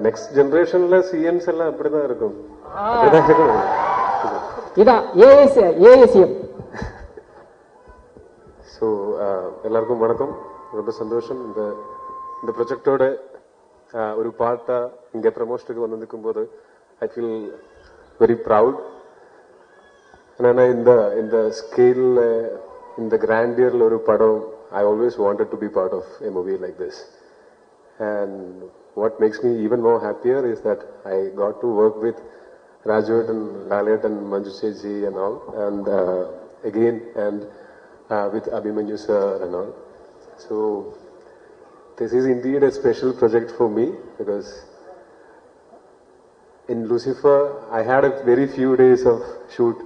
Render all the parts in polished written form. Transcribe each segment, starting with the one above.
Next ஜெனரேஷன்ல சிஎன்ஸ் எல்லாம் அப்படிதான் இருக்கும். இதான் ஏஎஸ்எம். ஸோ எல்லாருக்கும் வணக்கம். ரொம்ப சந்தோஷம் இந்த ப்ரொஜெக்டோட ஒரு பார்ட்டா இங்க ப்ரமோஷனுக்கு வந்திருக்கும் போது ஐ ஃபீல் வெரி ப்ரவுட். ஏன்னா இந்த ஸ்கேல்ல இந்த கிராண்டியர்ல ஒரு படம் I always wanted to be part of a movie like this. And what makes me even more happier is that I got to work with Rajat and Lalit and Manju Seji and all, and again with Abhimanyu sir and all. So this is indeed a special project for me because in Lucifer I had a very few days of shoot.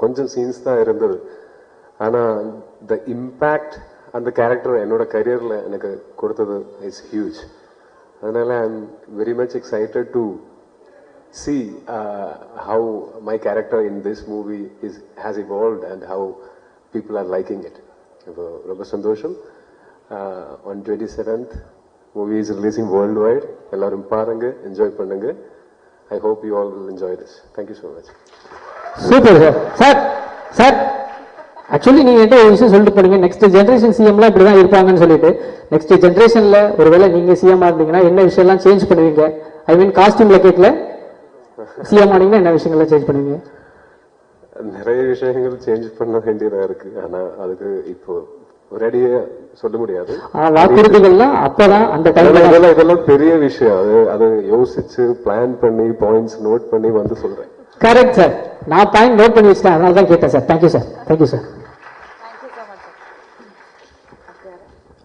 Konjam scenes da irundhathu, ana the impact அந்த character என்னோட கரியர்ல எனக்கு கொடுத்தது is huge. அதனால I am very much excited to see how my character in this movie has evolved and how people are liking it. ரொம்ப சந்தோஷம். On 27th movie is releasing worldwide. எல்லாரும் பாருங்க, enjoy பண்ணுங்க. I hope you all will enjoy this. Thank you so much. Super sir. Sir actually நீங்க என்கிட்ட ஒரு விஷயம் சொல்லிட்டு போனீங்க, நெக்ஸ்ட் ஜெனரேஷன் சிஎம்லாம் இப்படிதான் இருப்பாங்கன்னு சொல்லிட்டு. நெக்ஸ்ட் ஜெனரேஷன்ல ஒருவேளை நீங்க சிஎம் இருந்தீங்கன்னா என்ன விஷயம்லாம் சேஞ்ச் பண்ணுவீங்க? ஐ மீன் காஸ்டியூம்ல கேட்கல, சிஎம் ஆனீங்கன்னா என்ன விஷயங்கள்லாம் சேஞ்ச் பண்ணுவீங்க? நிறைய விஷயங்கள் சேஞ்ச் பண்ண வேண்டியதா இருக்கு. ஆனா அதுக்கு இப்போ ரெடியா சொல்ல முடியாது. வாக்குறுதிகள்லாம் அப்பதான் அந்த டைம்ல இதெல்லாம் பெரிய விஷயம். அது யோசிச்சு பிளான் பண்ணி பாயிண்ட்ஸ் நோட் பண்ணி வந்து சொல்றேன். Correct sir. நான் பாயிண்ட் நோட் பண்ணி வச்சிட்டேன், அதனால தான் கேட்டேன் sir. Thank you sir. Thank you sir.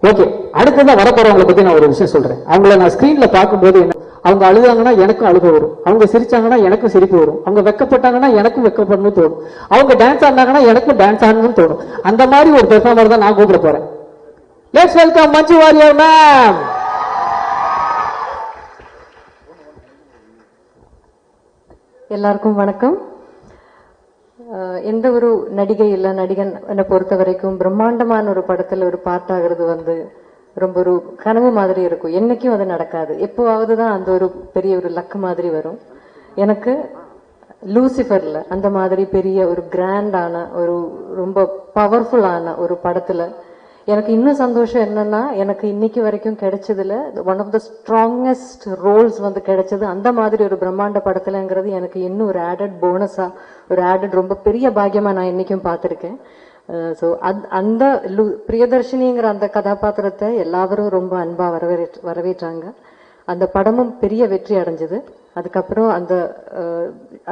Okay, அடுத்ததான் வரப்போறவங்களை பத்தி நான் ஒரு விஷயம் சொல்றேன். அவங்கள நான் ஸ்கிரீன்ல பார்க்கும்போது என்ன, அவங்க அழுதாங்கன்னா எனக்கும் அழுக வரும், அவங்க சிரிச்சாங்கன்னா எனக்கும் சிரிப்பு வரும், அவங்க வெக்கப்பட்டாங்கன்னா எனக்கும் வெக்கப்படணும்னு தோணும், அவங்க டான்ஸ் ஆடினாங்கன்னா எனக்கும் டான்ஸ் ஆடணும்னு தோணும். அந்த மாதிரி ஒரு பெர்ஃபார்மர் தான் நான் கூப்பிட போறேன். Let's welcome Manju Warrier ma'am. எல்லாருக்கும் வணக்கம். எந்த ஒரு நடிகை இல்ல நடிகன் என்னை பொறுத்த வரைக்கும் பிரம்மாண்டமான ஒரு படத்துல ஒரு பார்ட் ஆகிறது வந்து ரொம்ப ஒரு கனவு மாதிரி இருக்கும். என்னைக்கும் அது நடக்காது, எப்போவாவது தான் அந்த ஒரு பெரிய ஒரு லக் மாதிரி வரும். எனக்கு லூசிஃபர்ல அந்த மாதிரி பெரிய ஒரு கிராண்டான ஒரு ரொம்ப பவர்ஃபுல்லான ஒரு படத்துல எனக்கு இன்னும் சந்தோஷம் என்னன்னா, எனக்கு இன்னைக்கு வரைக்கும் கிடைச்சதுல one of the strongest roles வந்து கிடைச்சது அந்த மாதிரி ஒரு பிரம்மாண்ட படத்துலங்கிறது எனக்கு இன்னும் ஒரு ஆடட் போனஸா, ஒரு ஆடட் ரொம்ப பெரிய பாக்கியமா நான் இன்னைக்கும் பார்த்திருக்கேன். ஸோ அந்த பிரியதர்ஷினிங்கிற அந்த கதாபாத்திரத்தை எல்லாரும் ரொம்ப அன்பா வரவேற்றாங்க. அந்த படமும் பெரிய வெற்றி அடைஞ்சது. அதுக்கப்புறம்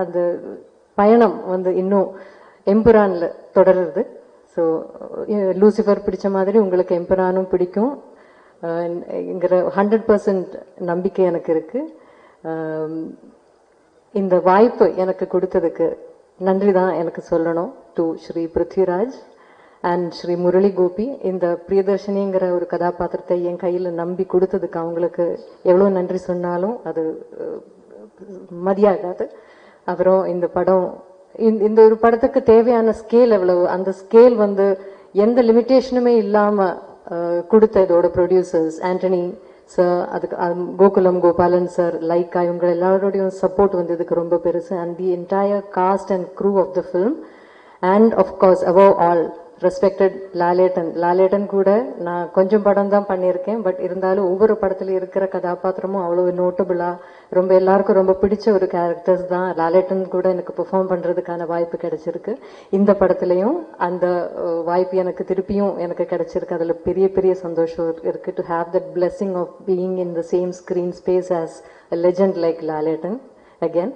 அந்த பயணம் வந்து இன்னும் எம்புரான்ல தொடருது. ஸோ லூசிஃபர் பிடிச்ச மாதிரி உங்களுக்கு எம்பரானும் பிடிக்கும் 100% நம்பிக்கை எனக்கு இருக்கு. இந்த வாய்ப்பு எனக்கு கொடுத்ததுக்கு நன்றி தான் எனக்கு சொல்லணும் டு ஸ்ரீ பிருத்விராஜ் அண்ட் ஸ்ரீ முரளி கோபி. இந்த பிரியதர்ஷினிங்கிற ஒரு கதாபாத்திரத்தை என் கையில் நம்பி கொடுத்ததுக்கு அவங்களுக்கு எவ்வளோ நன்றி சொன்னாலும் அது மதியாகாது. அப்புறம் இந்த படம், இந்த ஒரு படத்துக்கு தேவையான ஸ்கேல் எவ்வளவு, அந்த ஸ்கேல் வந்து எந்த லிமிட்டேஷனுமே இல்லாம கொடுத்த இதோட ப்ரொடியூசர்ஸ் ஆண்டனி சார், அதுக்கு கோகுலம் கோபாலன் சார், லைக்கா, இவங்க எல்லாரோடையும் சப்போர்ட் வந்து இதுக்கு ரொம்ப பெருசு. And the entire cast and crew of the film and of course above all respected Lalettan கூட நான் கொஞ்சம் படம் தான் பண்ணியிருக்கேன். பட் இருந்தாலும் ஒவ்வொரு படத்துல இருக்கிற கதாபாத்திரமும் அவ்வளவு நோட்டபிளா ரொம்ப எல்லாருக்கும் ரொம்ப பிடிச்ச ஒரு கேரக்டர்ஸ் தான். லாலேட்டன் கூட எனக்கு பெர்ஃபார்ம் பண்றதுக்கான வாய்ப்பு கிடைச்சிருக்கு. இந்த படத்துலயும் அந்த வாய்ப்பு எனக்கு திருப்பியும் எனக்கு கிடைச்சிருக்கு. அதுல பெரிய பெரிய சந்தோஷம் இருக்கு. To have that blessing of being in the same screen space as a legend like Lalettan again.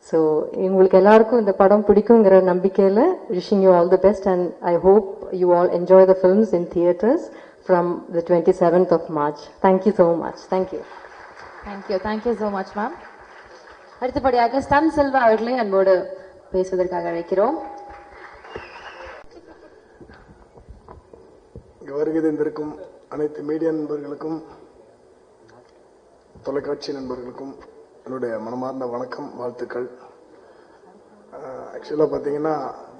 So உங்களுக்கு எல்லாருக்கும் இந்த படம் பிடிக்குங்கிற நம்பிக்கையில் wishing you all the best and I hope you all enjoy the films in theatres from the 27th of March. Thank you so much. Thank you. Thank you so much ma'am. அடுத்தபடியாக stunt Silva அவர்களை அன்போடு பேசுவதற்காக அழைக்கிறோம். வருகை தந்திருக்கும் அனைத்து மீடியா நண்பர்களுக்கும் தொலைக்காட்சி நண்பர்களுக்கும் என்னுடைய மனமார்ந்த வணக்கம், வாழ்த்துக்கள். ஆக்சுவலாக பார்த்தீங்கன்னா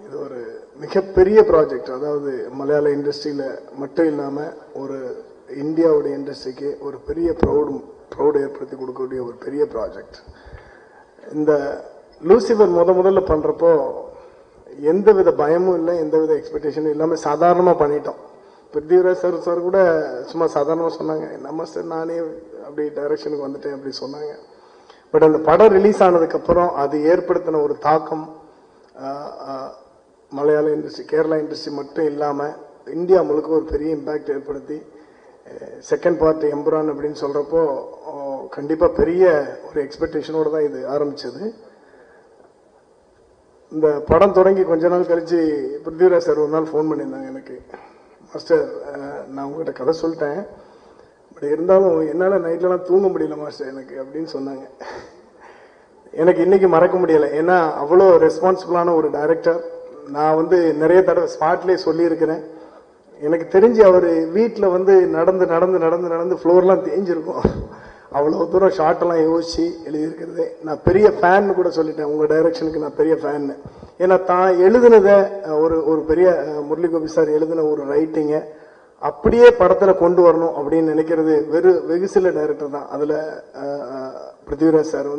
இது ஒரு மிகப்பெரிய ப்ராஜெக்ட். அதாவது மலையாள இண்டஸ்ட்ரியில் மட்டும் இல்லாமல் ஒரு இந்தியாவுடைய இண்டஸ்ட்ரிக்கு ஒரு பெரிய ப்ரௌடு ஏற்படுத்தி கொடுக்கக்கூடிய ஒரு பெரிய ப்ராஜெக்ட். இந்த லூசிஃபர் முதல்ல பண்ணுறப்போ எந்தவித பயமும் இல்லை, எந்தவித எக்ஸ்பெக்டேஷனும் இல்லாமல் சாதாரணமாக பண்ணிட்டோம். பிருத்திவிராஜ் சார் கூட சும்மா சாதாரணமாக சொன்னாங்க, நம்ம சார் நானே அப்படி டைரக்ஷனுக்கு வந்துட்டேன் அப்படி சொன்னாங்க. பட் அந்த படம் ரிலீஸ் ஆனதுக்கப்புறம் அது ஏற்படுத்தின ஒரு தாக்கம் மலையாள இண்டஸ்ட்ரி, கேரளா இண்டஸ்ட்ரி மட்டும் இல்லாமல் இந்தியா முழுக்க ஒரு பெரிய இம்பேக்ட் ஏற்படுத்தி செகண்ட் பார்ட் எம்புரான் அப்படின்னு சொல்கிறப்போ கண்டிப்பாக பெரிய ஒரு எக்ஸ்பெக்டேஷனோடு தான் இது ஆரம்பித்தது. இந்த படம் தொடங்கி கொஞ்ச நாள் கழித்து பிருத்திவிராஜ் சார் ஒரு நாள் ஃபோன் பண்ணியிருந்தாங்க எனக்கு, மாஸ்டர் நான் உங்கள்கிட்ட கதை சொல்லிட்டேன், பட் இருந்தாலும் என்னால் நைட்லலாம் தூங்க முடியல மாஸ்டர் எனக்கு அப்படின்னு சொன்னாங்க. எனக்கு இன்னைக்கு மறக்க முடியலை. ஏன்னா அவ்வளோ ரெஸ்பான்சிபிளான ஒரு டைரக்டர். நான் நிறைய தடவை ஸ்பாட்லேயே சொல்லியிருக்கிறேன். எனக்கு தெரிஞ்சு அவர் வீட்டில் நடந்து நடந்து நடந்து நடந்து ஃப்ளோர்லாம் தேஞ்சிருக்கும். அவ்வளோ தூரம் ஷார்ட்டெல்லாம் யோசிச்சு எழுதியிருக்கிறது. நான் பெரிய ஃபேன் கூட சொல்லிட்டேன், உங்கள் டைரக்ஷனுக்கு நான் பெரிய ஃபேன்னு. ஏன்னா தான் எழுதுனதை ஒரு பெரிய முரளி கோபி சார் எழுதின ஒரு ரைட்டிங்கை அப்படியே படத்தில் கொண்டு வரணும் அப்படின்னு நினைக்கிறது வெகு சில டைரக்டர் தான். அதில் பிருத்திவிராஜ் சார்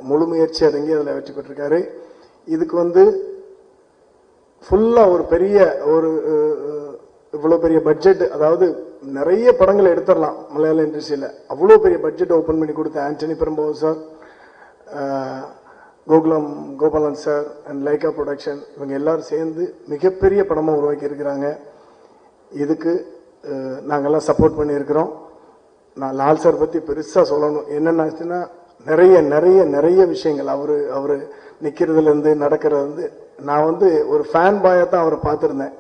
முழு முயற்சி அடங்கி அதில் வெற்றி பெற்றிருக்காரு. இதுக்கு ஃபுல்லாக ஒரு பெரிய இவ்வளோ பெரிய பட்ஜெட், அதாவது நிறைய படங்களை எடுத்துடலாம் மலையாள இண்டஸ்ட்ரியில். அவ்வளோ பெரிய பட்ஜெட் ஓப்பன் பண்ணி கொடுத்த Antony Perumbavoor sir, Gopalan sir and Lyca production, இவங்க எல்லாரும் சேர்ந்து மிகப்பெரிய படமாக உருவாக்கி இருக்கிறாங்க. இதுக்கு நாங்கள்லாம் சப்போர்ட் பண்ணியிருக்கிறோம். நான் லால் சார் பற்றி பெருசாக சொல்லணும். என்னென்னாச்சுன்னா நிறைய நிறைய நிறைய விஷயங்கள் அவர் நிற்கிறதுலேருந்து நடக்கிறதுலேருந்து நான் ஒரு ஃபேன் பாயாக தான் அவரை பார்த்துருந்தேன்.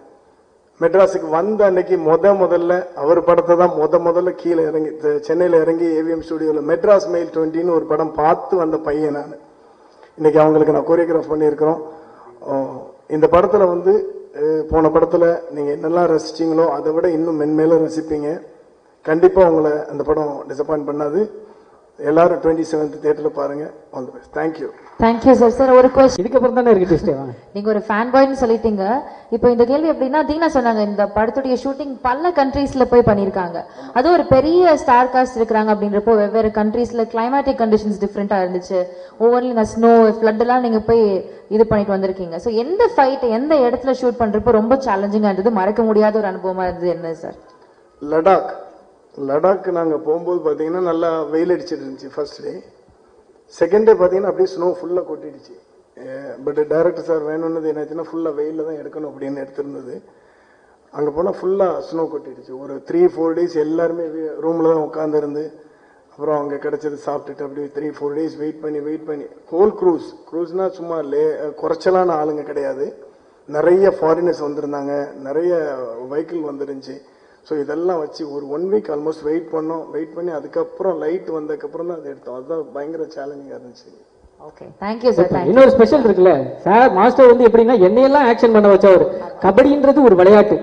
மெட்ராஸுக்கு வந்த அன்னைக்கு முதல்ல அவர் படத்தை தான் முதல்ல கீழே இறங்கி சென்னையில் இறங்கி ஏவிஎம் ஸ்டுடியோவில் மெட்ராஸ் மெயில் 20ன்னு ஒரு படம் பார்த்து வந்த பையன் நான். இன்னைக்கு அவங்களுக்கு நான் கோரியோகிராஃப் பண்ணியிருக்கிறோம். இந்த படத்தில் போன படத்தில் நீங்கள் என்னெல்லாம் ரசிச்சிங்களோ அதை விட இன்னும் மென்மேலும் ரசிப்பீங்க. கண்டிப்பாக உங்களை அந்த படம் டிசப்பாயின்ட் பண்ணாது. எல்லாரும் 27th தியேட்டரில் பாருங்க. All the best. Thank you. Thank you sir. Sir ஒரு கொஸ்டின், இதுக்கப்புறம் தானே இருக்கு ட்விஸ்டே. நீங்க ஒரு ஃபேன் பாய்னு சொல்லிட்டீங்க. இப்போ இந்த கேள்வி எப்படின்னா, தீனா சொன்னாங்க இந்த படத்துடைய ஷூட்டிங் பல கண்ட்ரீஸ்ல போய் பண்ணிருக்காங்க. அது ஒரு பெரிய ஸ்டார் காஸ்ட் இருக்கிறாங்க அப்படின்றப்போ வெவ்வேறு கண்ட்ரீஸ்ல கிளைமேட்டிக் கண்டிஷன்ஸ் டிஃப்ரெண்டா இருந்துச்சு. ஒவ்வொரு ஸ்னோ ஃப்ளட் எல்லாம் நீங்க போய் இது பண்ணிட்டு வந்திருக்கீங்க. ஸோ எந்த ஃபைட் எந்த இடத்துல ஷூட் பண்றப்போ ரொம்ப சேலஞ்சிங்கா இருந்தது, மறக்க முடியாத ஒரு அனுபவமா இருந்தது என்ன சார்? லடாக் நாங்கள் போகும்போது பார்த்தீங்கன்னா நல்லா வெயில் அடிச்சிட்டு இருந்துச்சு ஃபர்ஸ்ட் டே. செகண்ட் டே பார்த்தீங்கன்னா அப்படியே ஸ்னோ ஃபுல்லாக கொட்டிடுச்சு. பட் டைரக்டர் சார் வேணும்னது என்னாச்சுன்னா ஃபுல்லாக வெயிலில் தான் எடுக்கணும் அப்படின்னு எடுத்திருந்தது. அங்கே போனால் ஃபுல்லாக ஸ்னோ கொட்டிடுச்சு. ஒரு 3-4 days எல்லாருமே ரூமில் தான் உட்காந்துருந்து அப்புறம் அங்கே கிடைச்சது சாப்பிட்டுட்டு அப்படி 3-4 days வெயிட் பண்ணி ஹோல் க்ரூஸ்னா சும்மா குறைச்சலான ஆளுங்க கிடையாது. நிறைய ஃபாரினர்ஸ் வந்திருந்தாங்க, நிறைய வெஹிக்கிள் வந்துருந்துச்சு. ஸோ இதெல்லாம் வச்சு ஒரு 1 week ஆல்மோஸ்ட் வெயிட் பண்ணி அதுக்கப்புறம் லைட் வந்ததுக்கப்புறம் தான் அதை எடுத்தோம். அதுதான் பயங்கர சேலஞ்சிங்காக இருந்துச்சு. Okay, thank you sir. இன்னொரு ஸ்பெஷல் இருக்குல்ல சார், மாஸ்டர் எப்படின்னா என்னையெல்லாம் ஆக்ஷன் பண்ண வச்சவர். கபடின்றது ஒரு விளையாட்டு,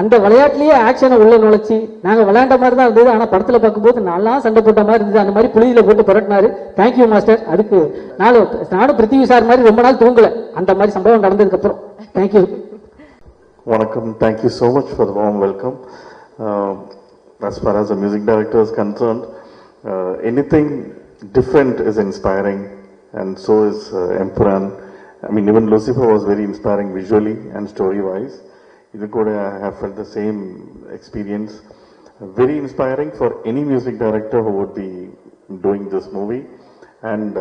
அந்த விளையாட்டுலயே ஆக்ஷனை உள்ள நுழைச்சி நாங்க விளையாண்ட மாதிரி தான் இருந்தது. ஆனா படத்துல பார்க்கும்போது நல்லா சண்டை போட்ட மாதிரி இருந்தது. அந்த மாதிரி புளியில போட்டு புரட்டினாரு. Thank you master. அதுக்கு நானும் பிருத்திவி சார் மாதிரி ரொம்ப நாள் தூங்கல, அந்த மாதிரி சம்பவம் நடந்ததுக்கு அப்புறம். தேங்க்யூ. வணக்கம். Thank you so much for the warm welcome. As far as the music director is concerned, anything different is inspiring, and so is Empuran. I mean, even Lucifer was very inspiring visually and story-wise. I have felt the same experience. Very inspiring for any music director who would be doing this movie, and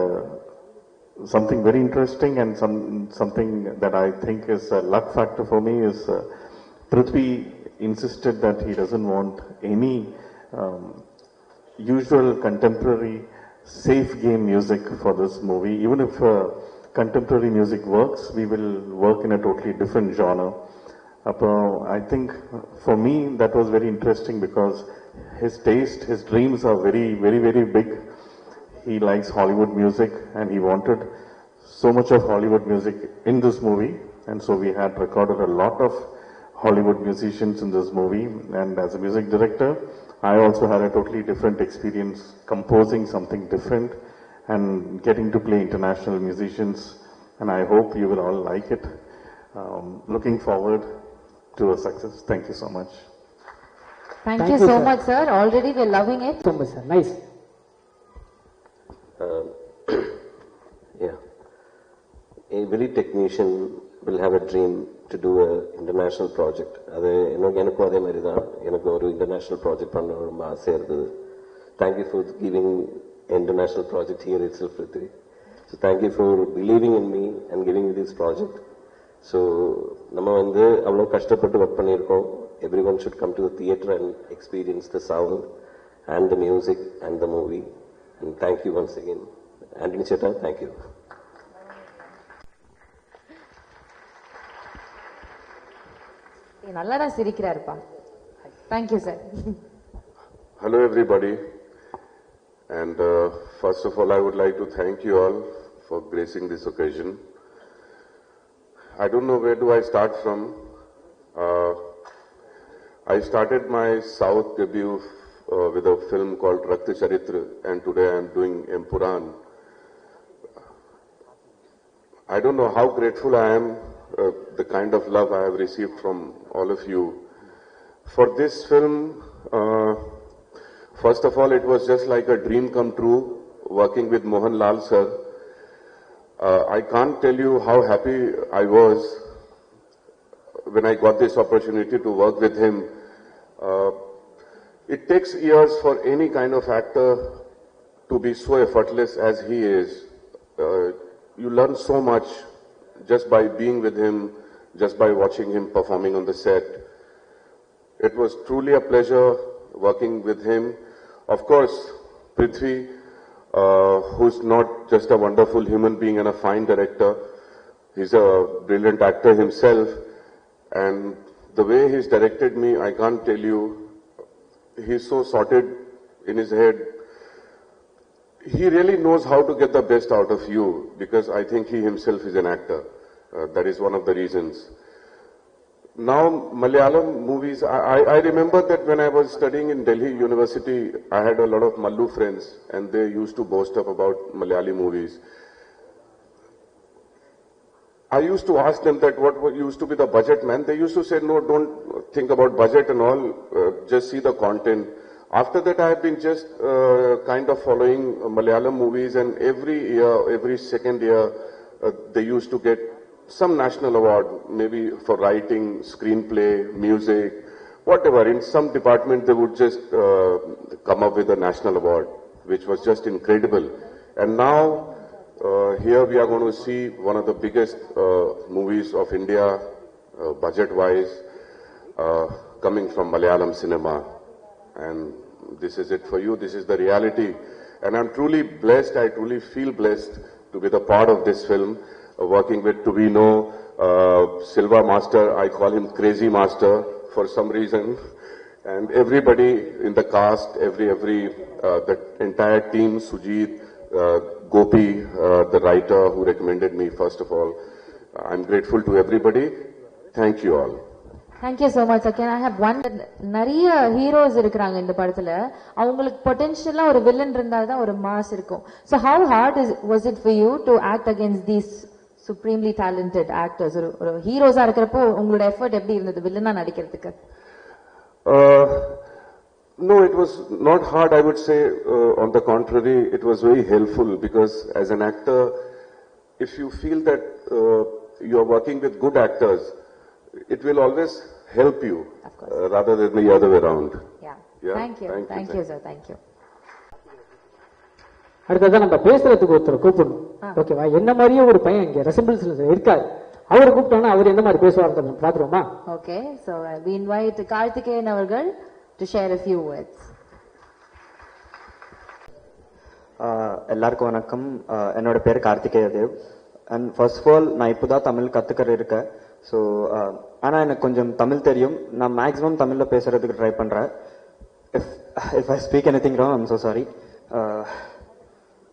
something very interesting and something that I think is a luck factor for me is Prithvi insisted that he doesn't want any usual contemporary safe game music for this movie. Even if contemporary music works, we will work in a totally different genre. I think for me that was very interesting because his taste, his dreams are very, very, very big. He likes Hollywood music and he wanted so much of Hollywood music in this movie, and so we had recorded a lot of Hollywood musicians in this movie. And as a music director, I also had a totally different experience composing something different and getting to play international musicians, and I hope you will all like it. Looking forward to a success. Thank you so much. Thank you so much, sir. Already we're loving it. So much, sir. Nice. Yeah. Every technician will have a dream to do an international project. எனக்கும் அதே மாதிரி தான் எனக்கு ஒரு international project பண்ண ரொம்ப ஆசையாக இருந்தது. Thank you for giving international project here itself Prithvi. So thank you for believing in me and giving this project. So நம்ம அவ்வளோ கஷ்டப்பட்டு ஒர்க் பண்ணியிருக்கோம். Every one should come to the theatre and experience the sound and the music and the movie. And thank you once again. Antony chetta, thank you. நல்லா சிரிக்கிறாருப்பா. Thank you, sir. Hello, everybody. And first of all, I would like to thank you all for gracing this occasion. I don't know where do I start from. I started my South debut with a film called Rakta Charitra, and today I am doing Empuran. I don't know how grateful I am, the kind of love I have received from all of you. For this film, first of all, it was just like a dream come true working with Mohan Lal sir. I can't tell you how happy I was when I got this opportunity to work with him. It takes years for any kind of actor to be so effortless as he is. You learn so much just by being with him, just by watching him performing on the set. It was truly a pleasure working with him. Of course, Prithvi, who's not just a wonderful human being and a fine director, he's a brilliant actor himself. And the way he's directed me, I can't tell you, he's so sorted in his head. He really knows how to get the best out of you, because I think he himself is an actor. That is one of the reasons. Now, Malayalam movies, I remember that when I was studying in Delhi University, I had a lot of Mallu friends, and they used to boast up about Malayali movies. I used to ask them that what used to be the budget, man. They used to say, no, don't think about budget and all, just see the content. After that, I have been just kind of following Malayalam movies, and every year, every second year, they used to get some national award, maybe for writing, screenplay, music, whatever. In some department, they would just come up with a national award, which was just incredible. And now, here we are going to see one of the biggest movies of India, budget-wise, coming from Malayalam cinema. And this is it for you. This is the reality. And I'm truly blessed. I truly feel blessed to be the part of this film, working with Tuvino, Silva Master. I call him Crazy Master for some reason. And everybody in the cast, the entire team, Sujit, Gopi, the writer who recommended me, first of all. I'm grateful to everybody. Thank you all. Thank you so much. Again, I have one. நிறைய heroes இருக்காங்க இந்த படத்துல. அவங்களுக்கு பொட்டன்ஷியலா ஒரு villain இருந்தாதான் ஒரு mass இருக்கும். So how hard was it for you to act against these supremely talented actors? ஒரு ஹீரோஸா இருக்கிறப்போ உங்களோட எஃபர்ட் எப்படி இருந்தது வில்லனா நடிக்கிறதுக்கு? No, it was not hard. I would say, on the contrary, it was very helpful, because as an actor, if you feel that you are working with good actors, it will always help you rather than the other way around. Yeah. Yeah. Thank you. Thank you. Thank you, sir. Thank you. அடுத்ததான் நம்ம பேசுறதுக்கு ஒருத்தர் கூப்பிடணும். ஓகேவா? என்ன மாதிரியே ஒரு பையன் இங்க ரெசம்பிள்ஸ் இருக்காரு. அவரை கூப்பிட்டோம்னா அவர் என்ன மாதிரி பேசுவார் பாத்துருவோமா? Okay, so we invite Karthikeyan அவர்கள் to share a few words. எல்லாருக்கும் வணக்கம். என்னோட பேர் Karthikeya Dev. And first of all நான் இப்போதான் தமிழ் கத்துக்கிற இருக்கேன். ஸோ ஆனா எனக்கு கொஞ்சம் தமிழ் தெரியும். நான் மேக்ஸிமம் தமிழ்ல பேசுறதுக்கு ட்ரை பண்றேன். If I speak anything wrong, I'm so sorry.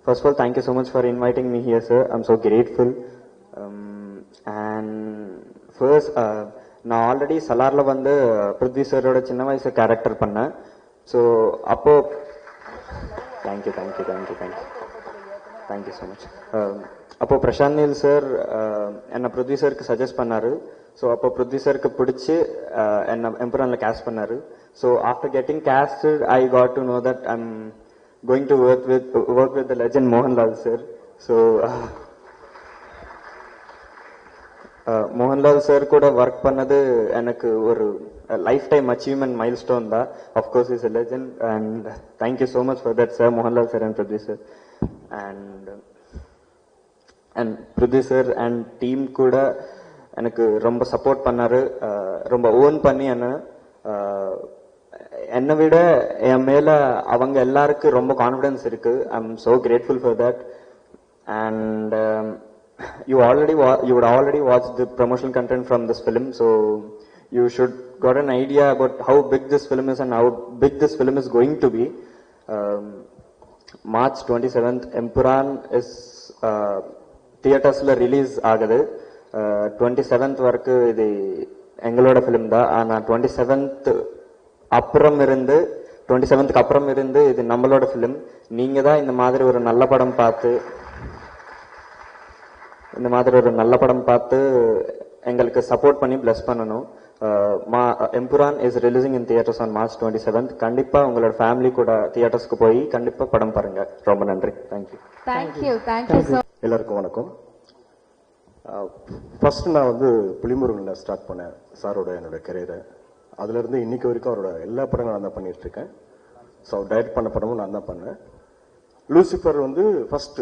First of all, thank you so much for inviting me here, sir. I'm so grateful. And first, நான் ஆல்ரெடி சலார்ல வந்து பிருத்வி சரோட சின்ன வயசு கேரக்டர் பண்ணேன். ஸோ அப்போ தேங்க்யூ ஸோ மச். அப்போ Prashanth Neil sir என்னை Prithvi சருக்கு suggest பண்ணாரு. So அப்போ பிருத்வி சருக்கு பிடிச்சி என்னை எம்புரான்ல கேஸ்ட் பண்ணாரு. So after getting casted I got to know that I'm going to work with the legend Mohanlal sir. So Mohanlal sir kuda work pannadu enakku oru lifetime achievement milestone da. Of course he's a legend and thank you so much for that sir, Mohanlal sir and Prithvi sir. And Prithvi sir and team kuda enakku romba support pannaru, romba own panni enna என்னை விட என் மேல அவங்க எல்லாருக்கும் ரொம்ப confidence இருக்கு. I am so grateful for that. And you would already watch the promotional content from this film, so you should got an idea about how big this film is and how big this film is going to be. March 27th Empuran is theaters la release agadu. 27th வரைக்கு இது எங்களோட film தான். ஆனா 27th அப்புறம் இருந்து 27க்கு அப்புறம் இருந்து இது நம்மளோட ஃபிலிம். நீங்க தான் இந்த மாதிரி ஒரு நல்ல படம் பார்த்து எங்களுக்கு சப்போர்ட் பண்ணி பிளஸ் பண்ணணும். Empuraan is releasing in theatres on March 27th. கண்டிப்பா உங்களோட ஃபேமிலி கூட தியேட்டர்ஸ்க்கு போய் கண்டிப்பா படம் பாருங்க. ரொம்ப நன்றி. தேங்க்யூ. எல்லாருக்கும் வணக்கம். ஃபர்ஸ்ட் நான் வந்து புலிமுருகன்ல ஸ்டார்ட் பண்ணேன் சாரோட என்னோட கரியரை. அதுல இருந்து இன்னைக்கு வரைக்கும் அவரோட எல்லா படங்களும் நான் தான் பண்ணிட்டு இருக்கேன். ஸோ டைரக்ட் பண்ண படமும் நான் தான் பண்ணேன். லூசிஃபர் வந்து ஃபர்ஸ்ட்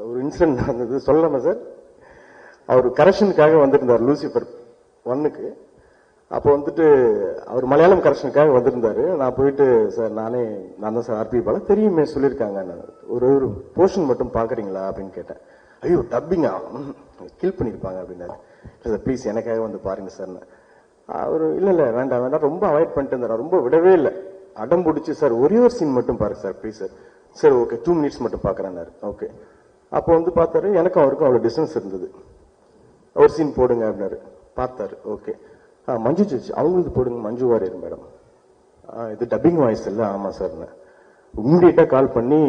ஒரு இன்சிடென்ட் நடந்தது சொல்லலாமா சார்? அவர் கரெக்ஷனுக்காக வந்திருந்தார் லூசிஃபர் 1க்கு. அப்போ வந்துட்டு அவர் மலையாளம் கரெக்ஷனுக்காக வந்திருந்தாரு. நான் போயிட்டு சார் நான் தான் சார் ஆர்பி பால தெரியுமே சொல்லியிருக்காங்க, ஒரு போர்ஷன் மட்டும் பாக்குறீங்களா அப்படின்னு கேட்டேன். ஐயோ டப்பிங்கா கில் பண்ணிருப்பாங்க அப்படின்னாரு. சார் ப்ளீஸ் எனக்காக வந்து பாருங்க சார். அவரு இல்ல வேண்டாம் ரொம்ப அவாய்ட் பண்ணிட்டு இருந்தார். ரொம்ப விடவே இல்லை, அடம் பிடிச்சி சார் ஒரே ஒரு சீன் மட்டும் பாருங்க சார் ப்ளீஸ் சார். சரி ஓகே 2 minutes மட்டும் பாக்குறேன்னாரு. ஓகே அப்போ வந்து பார்த்தாரு, எனக்கும் அவருக்கும் அவ்வளவு டிஸ்டன்ஸ் இருந்தது. ஒரு சீன் போடுங்க அப்படின்னாரு. பார்த்தாரு. ஓகே மஞ்சு சேச்சி அவங்களுக்கு போடுங்க, மஞ்சு வாரியர் மேடம். இது டப்பிங் வாய்ஸ் இல்லை. ஆமா சார். இம்மிடியட்டா கால் பண்ணி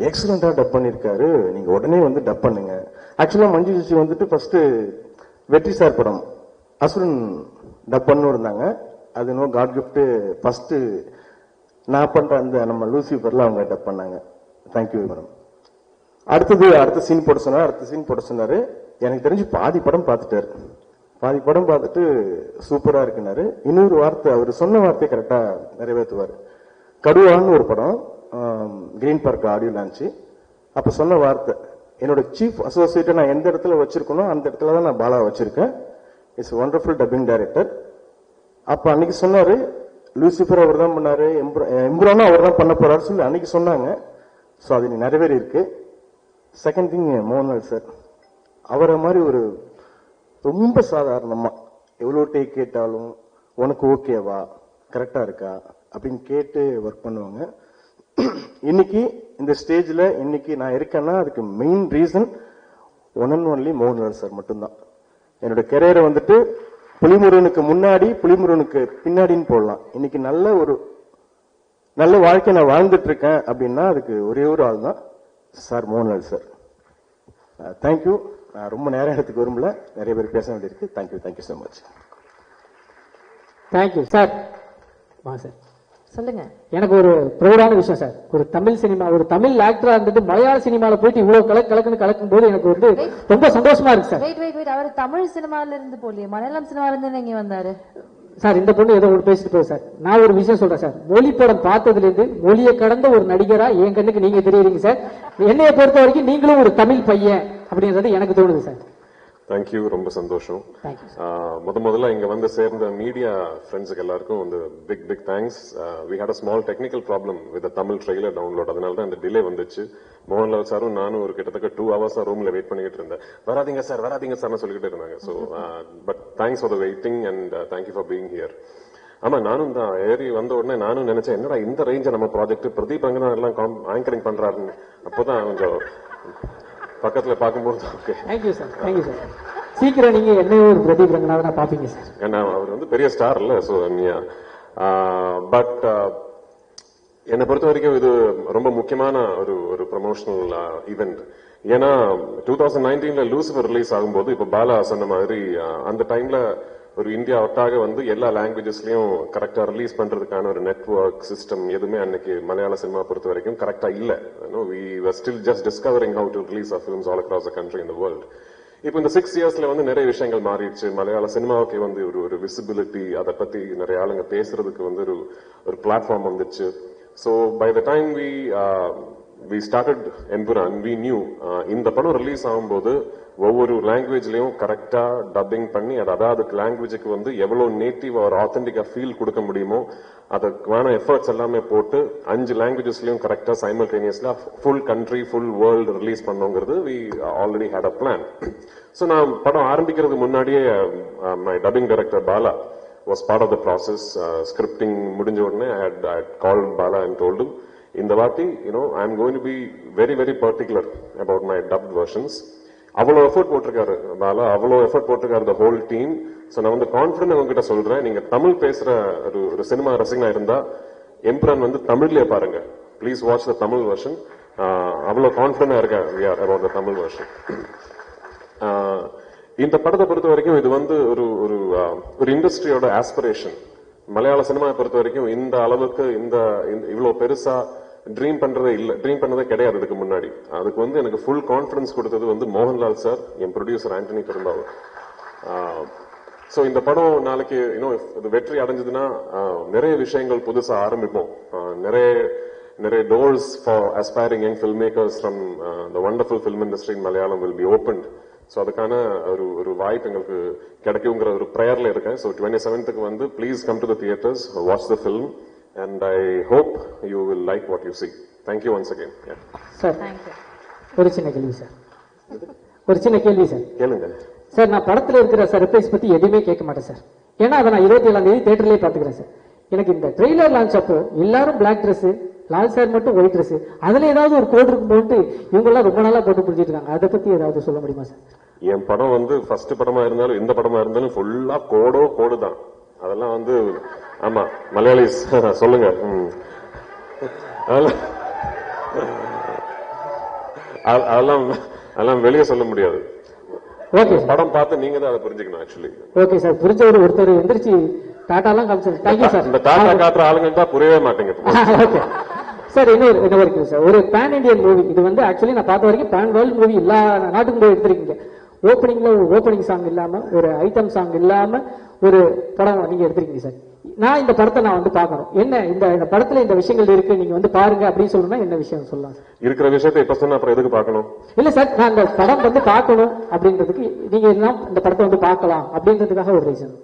எக்ஸலண்டா டப் பண்ணிருக்காரு, நீங்க உடனே வந்து டப் பண்ணுங்க. ஆக்சுவலா மஞ்சு சேச்சி வந்துட்டு ஃபர்ஸ்ட் வெற்றி சார் படம் அசுரன் டப் பண்ணு இருந்தாங்க. அது நோ காட் கிஃப்ட் ஃபர்ஸ்ட் நான் பண்ற அந்த நம்ம லூசிஃபர்ல அவங்க டப் பண்ணாங்க. Thank you madam. அடுத்த சீன் போட சொன்னாரு. எனக்கு தெரிஞ்சு பாதி படம் பார்த்துட்டு சூப்பரா இருக்குனாரு. இன்னொரு வார்த்தை அவர் சொன்ன வார்த்தையை கரெக்டா நிறைவேற்றுவார். கடுவான்னு ஒரு படம் கிரீன் பார்க் ஆடியோ லான்ச்சு. அப்ப சொன்ன வார்த்தை, என்னோட சீஃப் அசோசியேட்டை நான் எந்த இடத்துல வச்சிருக்கணும் அந்த இடத்துல தான் நான் பாலா வச்சிருக்கேன். It's wonderful dubbing director. அப்ப அன்னைக்கு சொன்னாரு லூசிஃபர் அவர் தான் பண்ணாரு, எம்புரானும் அவர் தான் பண்ண போறாரு சொல்லி அன்னைக்கு சொன்னாங்க. ஸோ அது நீ நிறைவேறி இருக்கு. செகண்ட் திங் மோகன்லால் சார், அவரை மாதிரி ஒரு ரொம்ப சாதாரணமா எவ்வளவு டேக் கேட்டாலும் உனக்கு ஓகேவா கரெக்டா இருக்கா அப்படின்னு கேட்டு ஒர்க் பண்ணுவாங்க. இன்னைக்கு இந்த ஸ்டேஜ்ல இன்னைக்கு நான் இருக்கேன்னா அதுக்கு main reason one and only Mohanlal sir மட்டும்தான். என்னோட கெரியரை வந்துட்டு புலிமுருகனுக்கு முன்னாடி புலிமுருகனுக்கு பின்னாடின்னு போடலாம். இன்னைக்கு நல்ல வாழ்க்கை நான் வாழ்ந்துட்டு இருக்கேன் அப்படின்னா அதுக்கு ஒரே ஒரு ஆள் தான் சார், மோகன்லால் சார். தேங்க்யூ. நான் ரொம்ப நேரம் இடத்துக்கு விரும்பல, நிறைய பேர் பேச வேண்டியிருக்கு. Thank you so much. Thank you sir. Sir சொல்லுங்க. எனக்கு ஒரு ப்ரௌடான விஷயம் சார், ஒரு தமிழ் சினிமா, ஒரு தமிழ் ஆக்டரா இருந்துட்டு மலையாள சினிமால போயிட்டு இவ்வளவு கலக்குன்னு கலக்கும் போது எனக்கு வந்து ரொம்ப சந்தோஷமா இருக்கு சார். வெயிட் அவர் தமிழ் சினிமால இருந்து போலியே, மலையாளம் சினிமால இருந்து இங்க வந்தாரு சார். இந்த பொண்ணு ஏதோ ஒரு பேசிட்டு போகுது சார். நான் ஒரு விஷயம் சொல்றேன் சார், மொழி படம் பார்த்ததுல இருந்து மொழியை கடந்த ஒரு நடிகரா என் கண்ணுக்கு நீங்க தெரியுறீங்க சார். என்னைய பொறுத்த வரைக்கும் நீங்களும் ஒரு தமிழ் பையன் அப்படின்றது எனக்கு தோணுது சார். தேங்க்யூ, ரொம்ப சந்தோஷம். முதல்ல இங்க வந்து சேர்ந்த மீடியா ஃப்ரெண்ட்ஸுக்கு எல்லாருக்கும் வந்து big thanks. We had a small technical problem with Tamil trailer download, அதனால தான் இந்த டிலே வந்துச்சு. மோகன்லால் சாரும் நானும் ஒரு கிட்டத்தட்ட 2 hours ரூம்ல வெயிட் பண்ணிட்டு இருந்தேன். வராதீங்க சார் சொல்லிக்கிட்டே இருந்தாங்க. So but thanks for the waiting and thank you for being here. ஆமா, நானும் தான் ஏறி வந்த உடனே நானும் நினைச்சேன், என்னடா இந்த ரேஞ்ச நம்ம ப்ராஜெக்ட் பிரதீப் ரங்கநாதன் எல்லாம் ஆங்கரிங் பண்றாருன்னு. அப்போதான் கொஞ்சம் பக்கத்துல பார்க்கும்போது ஓகே. Thank you sir. சீக்கிரம் நீங்க என்னையும் ஒரு பிரதீப் ரங்கநாதனா பாப்பீங்க சார். ஏன்னா அவர் வந்து பெரிய ஸ்டார் இல்ல. ஸோ பட் என்னை பொறுத்த வரைக்கும் இது ரொம்ப முக்கியமான ஒரு ப்ரமோஷனல் ஈவெண்ட். ஏன்னா 2019 லூசிஃபர் ரிலீஸ் ஆகும்போது இப்ப பாலா சொன்ன மாதிரி அந்த டைம்ல ஒரு இந்தியா ஒட்டாக வந்து எல்லா லாங்குவேஜஸ்லயும் கரெக்டா ரிலீஸ் பண்றதுக்கான ஒரு நெட்வொர்க் சிஸ்டம் எதுவுமே அன்னைக்கு மலையாள சினிமா பொறுத்த வரைக்கும் கரெக்டா இல்ல. we were still just discovering how to release our films all across the country in the world. இப்போ இந்த 6 yearsல வந்து நிறைய விஷயங்கள் மாறிடுச்சு. மலையாள சினிமாவுக்கு வந்து ஒரு விசிபிலிட்டி, அதை பத்தி நிறைய ஆளுங்க பேசுறதுக்கு வந்து ஒரு பிளாட்ஃபார்ம் வந்துச்சு. So by the time we started Empuran, we knew இந்த படம் ரிலீஸ் ஆகும்போது ஒவ்வொரு லாங்குவேஜ்லயும் கரெக்டா டப்பிங் பண்ணி அதாவது லாங்குவேஜுக்கு வந்து எவ்வளவு நேட்டிவ் ஒரு ஆத்தென்டிக்கா ஃபீல் கொடுக்க முடியுமோ அதுக்கான எஃபர்ட்ஸ் எல்லாமே போட்டு 5 லாங்குவேஜஸ்லயும் கரெக்டா சைமல்டேனியஸ்ல full country full world release பண்ணோங்கிறது we already had a plan. So நான் படம் ஆரம்பிக்கிறதுக்கு முன்னாடியே my dubbing director Bala was part of the process. Scripting முடிஞ்ச உடனே I had called Bala and told him, இந்த வாட்டி I am going to be very very particular about my dubbed versions. அவ்வளோ effort போட்டிருக்காரு பாலா, அவ்வளோ எஃபர்ட் போட்டிருக்காரு the whole team. So நான் வந்து கான்ஃபிடன்ட் உங்ககிட்ட சொல்றேன், நீங்க தமிழ் பேசுற ஒரு சினிமா ரசிகனா இருந்தா எம்புரான் வந்து தமிழ்லயே பாருங்க. Please watch the Tamil version. அவ்வளோ கான்ஃபிடண்டா இருக்கேன் about the தமிழ் வெர்ஷன். இந்த படத்தை பொறுத்த வரைக்கும் இது வந்து ஒரு இண்டஸ்ட்ரியோட ஆஸ்பிரேஷன். மலையாள சினிமாவை பொறுத்த வரைக்கும் இந்த அளவுக்கு இவ்வளவு பெருசா ட்ரீம் பண்ணதே கிடையாது இதுக்கு முன்னாடி. அதுக்கு வந்து எனக்கு ஃபுல் கான்பிடன்ஸ் கொடுத்தது வந்து மோகன்லால் சார், என் ப்ரொடியூசர் ஆண்டனி பெரும்பாவூர். சோ இந்த படம் நாளைக்கு இது வெற்றி அடைஞ்சதுன்னா நிறைய விஷயங்கள் புதுசா ஆரம்பிப்போம். நிறைய doors for aspiring young filmmakers from the wonderful film industry in Malayalam will be opened. So அதுக்கான ஒரு வாய்ப்பு எங்களுக்கு கிடைக்குங்கிற ஒரு ப்ரேயர்ல இருக்கேன். ஸோ 27th வந்து please come to the theatres, watch the film and I hope you will like what you see. Thank you once again. Sir ஒரு சின்ன கேள்வி சார். கேளுங்க சார். நான் படத்துல இருக்கிற சர்ப்ரைஸ் பத்தி எதுவுமே கேட்க மாட்டேன் சார். ஏன்னா அதை நான் 27ஆம் தேதி தியேட்டர்லயே பாத்துக்கிறேன் சார். எனக்கு இந்த ட்ரெய்லர் லான்ச் அப்போ எல்லாரும் பிளாக் ட்ரெஸ், லால் சார் மட்டும் ஒயிட் ட்ரெஸ், அதுல ஏதாவது ஒரு கோட் இருக்கும் போட்டு இவங்க எல்லாம் ரொம்ப நாளா போட்டு புடிச்சிட்டு இருக்காங்க. அதை பத்தி ஏதாவது சொல்ல முடியுமா சார்? என் படம் வந்து ஃபர்ஸ்ட் படமா இருந்தாலும் எந்த படமா இருந்தாலும் ஃபுல்லா கோடு தான். அதெல்லாம் வந்து ஆமா மலையாளிஸ் சொல்லுங்க. அதெல்லாம் வெளியே சொல்ல முடியாது. ஓகே, படம் பார்த்து நீங்க தான் அதை புரிஞ்சுக்கணும். ஆக்சுவலி ஓகே சார், புரிஞ்சவர் ஒருத்தர் எந்திரிச்சு டாட்டாலாம் காமிச்சாரு. Thank you sir. இந்த டாட்டா காட்டுற ஆளுங்க தான் புரியவே மாட்டேங்குது. ஓகே சார், இன்னொரு இருக்கு சார். ஒரு பேன் இண்டியன் மூவி இது வந்து ஆக்சுவலி நான் பார்த்த வரைக்கும் பேன் வேர்ல்டு மூவி எல்லா நாட்டுக்கும் போய் எடுத்திருக்கீங்க. ஓப்பனிங்ல ஒரு ஓப்பனிங் சாங் இல்லாம, ஒரு ஐட்டம் சாங் இல்லாம ஒரு படம் நீங்க எடுத்திருக்கீங்க சார். நான் இந்த படத்தை நான் வந்து பார்க்கணும், என்ன இந்த படத்துல இந்த விஷயங்கள் இருக்கு, நீங்க வந்து பாருங்க அப்படின்னு சொல்லணும்னா என்ன விஷயம் சொல்லலாம்? இருக்கிற விஷயத்தை இப்ப சொன்னா அப்புறம் எதுக்கு பார்க்கணும்? இல்ல சார், நான் இந்த படம் வந்து பார்க்கணும் அப்படின்றதுக்கு நீங்க எல்லாம் இந்த படத்தை வந்து பார்க்கலாம் அப்படின்றதுக்காக ஒரு ரீசன்.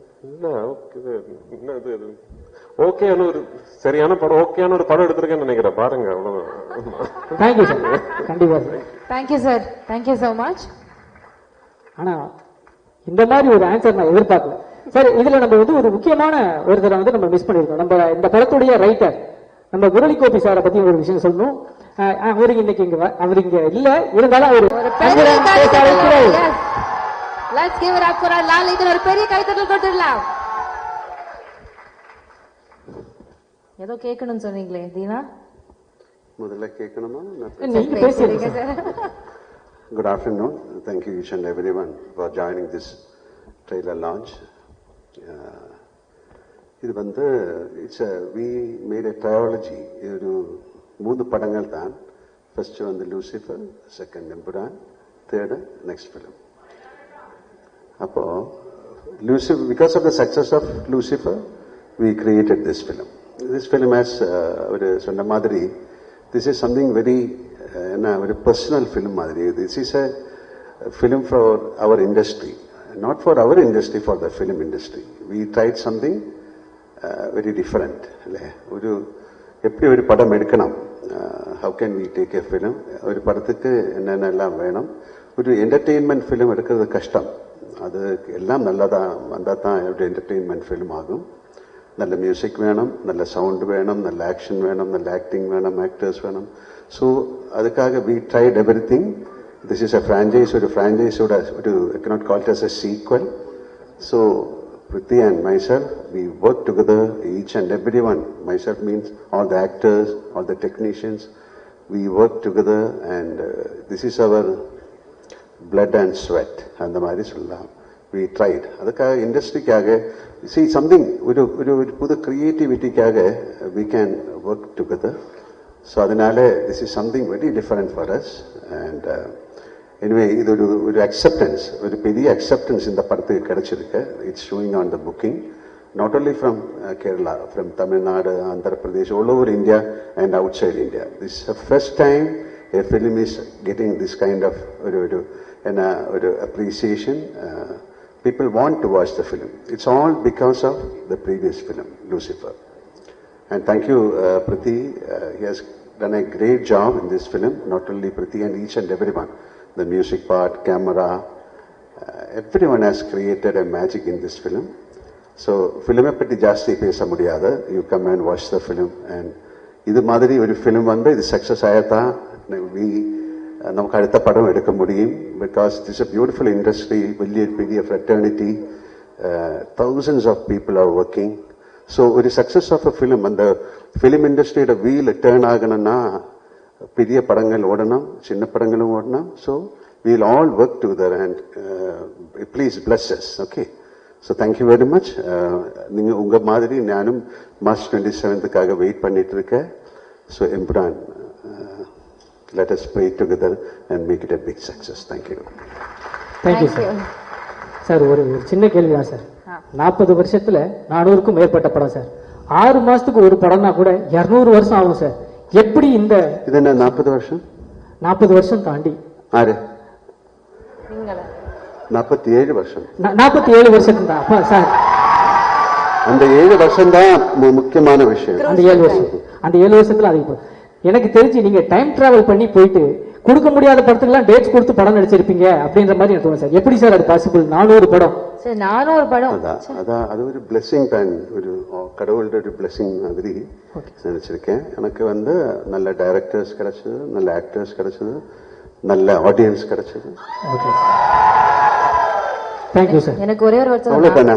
ஓகேயான ஒரு சரியான படம், ஓகேயான ஒரு படம் எடுத்திருக்கேன்னு நினைக்கிறேன். பாருங்க, அவ்வளவுதான். Thank you sir. கண்டிப்பா sir. Thank you sir. Thank you so much. ஆனா இந்த மாதிரி ஒரு ஆன்சர் நான் எதிர்பார்க்கல சார். இதுல நம்ம வந்து ஒரு முக்கியமான ஒருத்தரை வந்து நம்ம மிஸ் பண்ணிருக்கோம். நம்ம இந்த படத்துடைய ரைட்டர் நம்ம முரளி கோபி சாரை பத்தி ஒரு விஷயம் சொல்லணும். அவருக்கு இன்னைக்கு அவர் இங்க இல்ல, இருந்தாலும் அவர் Let's give it up for our Lal. இதல ஒரு பெரிய கைத்தட்டல் கொடுத்துடலாம். ஏதோ கேட்கணும்னு சொன்னீங்களே தீனா, முதல்ல கேட்கணுமா? நீங்க பேசுறீங்க sir. Good afternoon. Thank you each and everyone for joining this trailer launch. இது வந்து we made a trilogy. இது ஒரு 3 படங்கள் தான். ஃபர்ஸ்ட் வந்து Lucifer, second Empuraan, third next film. அப்போ Lucifer, because of the success of Lucifer, we created this film. This film has ஒரு சொன்ன மாதிரி this is something very very personal film மாதிரி. This is a film for our industry, not for our industry, for the film industry. We tried something very different. ஒரு எப்படி ஒரு படம் எடுக்கணும், how can we take a film, ஒரு படத்துக்கு என்னென்னலாம் வேணும், ஒரு என்டர்டெயின்மெண்ட் ஃபிலிம் எடுக்கிறது கஷ்டம். அது எல்லாம் நல்லதா வந்தால் தான் ஒரு என்டர்டெயின்மெண்ட் ஃபிலிம் ஆகும். நல்ல மியூசிக் வேணும், நல்ல சவுண்ட் வேணும், நல்ல ஆக்ஷன் வேணும், நல்ல ஆக்டிங் வேணும், ஆக்டர்ஸ் வேணும். ஸோ அதுக்காக we tried everything. This is a franchise. ஒரு franchise-ஓட ஒரு I cannot call it as a sequel. So Priti and myself, we work together, each and everyone. Myself means all the actors, all the technicians. We work together and this is our blood and sweat. அந்த மாதிரி சொல்லலாம். We tried. அதுக்காக இண்டஸ்ட்ரிக்காக see something ஒரு புது கிரியேட்டிவிட்டிக்காக we can work together. So அதனால this is something very different for us and anyway இது ஒரு acceptance, ஒரு பெரிய acceptance இந்த படத்துக்கு கிடைச்சிருக்கு. It's showing on the booking not only from Kerala, from Tamil Nadu, Andhra Pradesh, all over India and outside India. This is the first time a film is getting this kind of appreciation. People want to watch the film. It's all because of the previous film, Lucifer. And thank you, Priti. He has done a great job in this film. Not only Priti and each and everyone. The music part, camera, everyone has created a magic in this film. So, film பற்றி ஜாஸ்தி பேச முடியாது. You come and watch the film. And இது மாதிரி ஒரு film வந்து இது success ஆயத்தான் நமக்கு அடுத்த படம் எடுக்க முடியும். Because this is a beautiful industry, பெரிய fraternity, thousands of people are working. So ஒரு success of a film, அந்த film industryயோட wheel turn ஆகணும்னா பெரிய படங்கள் ஓடணும், சின்ன படங்களும் ஓடணும். So we'll all work together and please bless us. Okay. So thank you very much. நீங்க உங்க மாதிரி நானும் March 27th வெயிட் பண்ணிட்டு இருக்கேன். So Imran, let us pray together and make it a big success. Thank you. Thank you, sir. Sir ஒரு சின்ன கேள்வி தான் சார். 40 வருஷத்துல 400க்கும் மேற்பட்ட படம் சார். 6 மாசத்துக்கு ஒரு படம்னா கூட 200 வருஷம் ஆகும் சார். எப்படி இந்த இது என்ன 40 வருஷம்? 40 வருஷம் தாண்டி ஆறு 47 வருஷம். 47 வருஷம் தான் சார். அந்த 7 வருஷம் தான் முக்கியமான விஷயம். அந்த 7 வருஷத்துல அது எனக்கு தெரிஞ்சு நீங்க டைம் டிராவல் பண்ணி போயிட்டு கொடுக்க முடியாத படத்துக்குலாம் டேட்ஸ் கொடுத்து படம் நடிச்சிருப்பீங்க அப்படின்ற மாதிரி எனக்கு தோணுது சார். எப்படி சார் அது பாசிபிள்? 400 படம் சார், 400 படம். அதான் அது ஒரு பிளெஸிங் தான், ஒரு கடவுளோட ஒரு பிளெஸிங் மாதிரி நினைச்சிருக்கேன். எனக்கு வந்து நல்ல டைரக்டர்ஸ் கிடைச்சது, நல்ல ஆக்டர்ஸ் கிடைச்சது, நல்ல ஆடியன்ஸ் கிடைச்சது. Thank you sir. எனக்கு ஒரே ஒரு வருஷம் அவ்வளவுதானா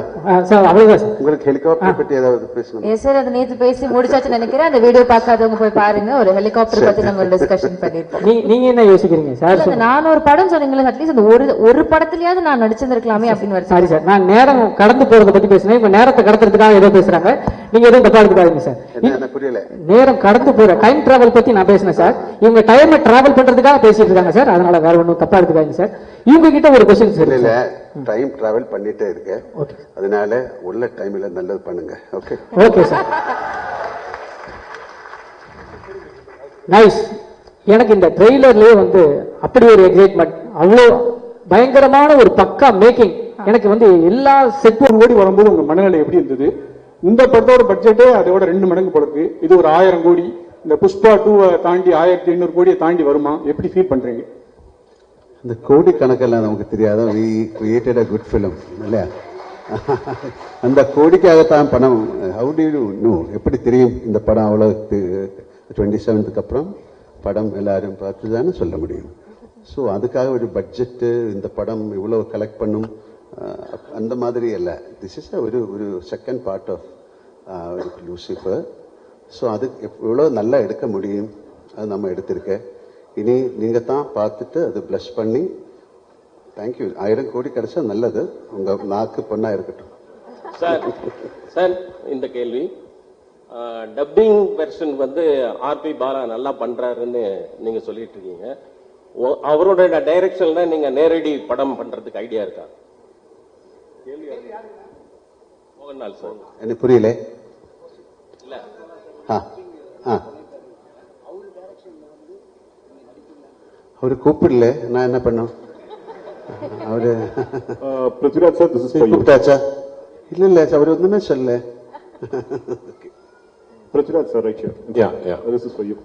சார்? அவ்வளவுதான் சார். உங்களுக்கு ஹெலிகாப்டர் பத்தி ஏதாவது பேசணும்? எஸ் சார், அது நேத்து பேசி முடிச்சாச்சு நினைக்கிறேன். அந்த வீடியோ பார்க்காதவங்க போய் பாருங்க. ஒரு ஹெலிகாப்டர் பத்தி நம்ம டிஸ்கஷன் பண்ணிருப்போம். நீங்க என்ன யோசிக்கிறீங்க சார்? அந்த 400 படம் சொன்னீங்களே, அட்லீஸ்ட் அந்த ஒரு படத்துலயாவது நான் நடிச்சிருக்கலாமே அப்படின்னு வருது. சாரி சார், நான் நேரம் கடந்து போறத பத்தி பேசுறேன். இவங்க நேரத்தை கடத்துறதுக்காக ஏதோ பேசுறாங்க. நீங்க எதுவும் தப்பா எடுத்துக்காதீங்க சார். புரியல. நேரம் கடந்து போற டைம் டிராவல் பத்தி நான் பேசினேன் சார். இவங்க டைம் டிராவல் பண்றதுக்காக பேசிட்டு இருக்காங்க சார். அதனால வேற ஒன்றும் தப்பா எடுத்துக்காதீங்க சார். இவங்க கிட்ட ஒரு கொஸ்டின் சார். இல்ல, டைம் டிராவல் பண்ணிட்டே இருக்கேன், அதனால உள்ள டைம்ல நல்லது பண்ணுங்க. Okay okay sir. நைஸ். எனக்கு இந்த ட்ரெய்லர்லயே வந்து அப்படி ஒரு எக்ஸைட்மெண்ட், அவ்வளோ பயங்கரமான ஒரு பக்கா மேக்கிங். எனக்கு வந்து எல்லா செட்டும் ஓடி வரும்போது உங்க மனநிலை எப்படி இருந்தது? இந்த படத்தோட பட்ஜெட்டே அதோட 2 மடங்கு போல இருக்கு. இது ஒரு 1000 கோடி, இந்த புஷ்பா 2 தாண்டி 1500 கோடியை தாண்டி வருமா? எப்படி ஃபீல் பண்றீங்க? இந்த கோடி கணக்கெல்லாம் நமக்கு தெரியாத. we created a good film இல்லையா? அந்த கோடிக்காகத்தான் பணம். how do you know? எப்படி தெரியும் இந்த படம் அவ்வளவு 27க்கு அப்புறம் படம் எல்லாரும் பார்த்து தானே சொல்ல முடியும். ஸோ அதுக்காக ஒரு பட்ஜெட்டு, இந்த படம் இவ்வளவு கலெக்ட் பண்ணும் அந்த மாதிரி அல்ல. திஸ் இஸ் ஒரு செகண்ட் பார்ட் ஆஃப் லூசிஃபர். ஸோ அது எவ்வளோ நல்லா எடுக்க முடியும் அது நம்ம எடுத்திருக்கேன். இனி நீங்க தான் பார்த்துட்டு அது பிளஸ் பண்ணி தேங்க்யூ. 1000 கோடி கிடைச்சா நல்லது. உங்க நாக்கு பொண்ணா இருக்கட்டும். சார் இந்த கேள்வி டப்பிங் வெர்ஷன் வந்து ஆர்பி பாலா நல்லா பண்றாருன்னு நீங்க சொல்லிட்டு இருக்கீங்க. அவரோட டைரக்ஷன்ல நீங்க நேரடி படம் பண்றதுக்கு ஐடியா இருக்கா? மோகன்லால் சார். எனக்கு புரியல. இல்ல அவரு கூப்பிடல, நான் என்ன பண்ணும்? அவரு Prithviraj sir, this is for you. கூப்பிட்டாச்சா? இல்ல அவர் ஒண்ணுமே சொல்லல. Prithviraj sir, right here. Yeah. This is for you.